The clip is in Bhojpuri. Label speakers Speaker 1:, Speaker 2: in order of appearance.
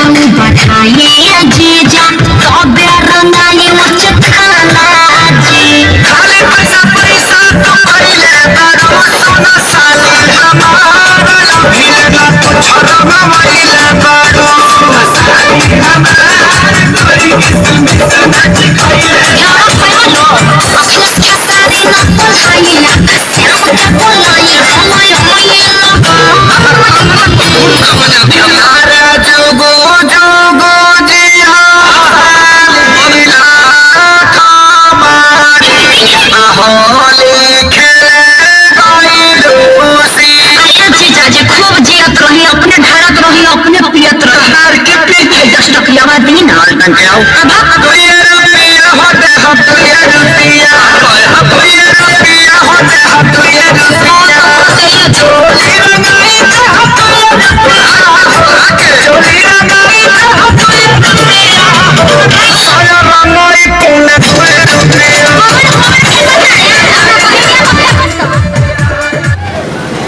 Speaker 1: बढ़ाए जीजा तबे रंगाई उच्च खाना जी
Speaker 2: खाली पैसा पैसा तो पहिले बड़ो सोना साली हमारा लभिले ना कुछ रंगवाइले बड़ो साली हमारा कोई किस्म नाच खइले
Speaker 1: यार पहलो अफसोस के सारी न पढ़ाइया श्याम के बोलाई समय होए
Speaker 2: हमारा जोगो जोगो जिया साली लाखमारी होली खेले गइलूसी
Speaker 1: जीजा जी खूब जियत रही अपने ढारत रही अपने पियत रही
Speaker 2: तार के पीछे
Speaker 1: 10 टकिया दी ना
Speaker 2: अब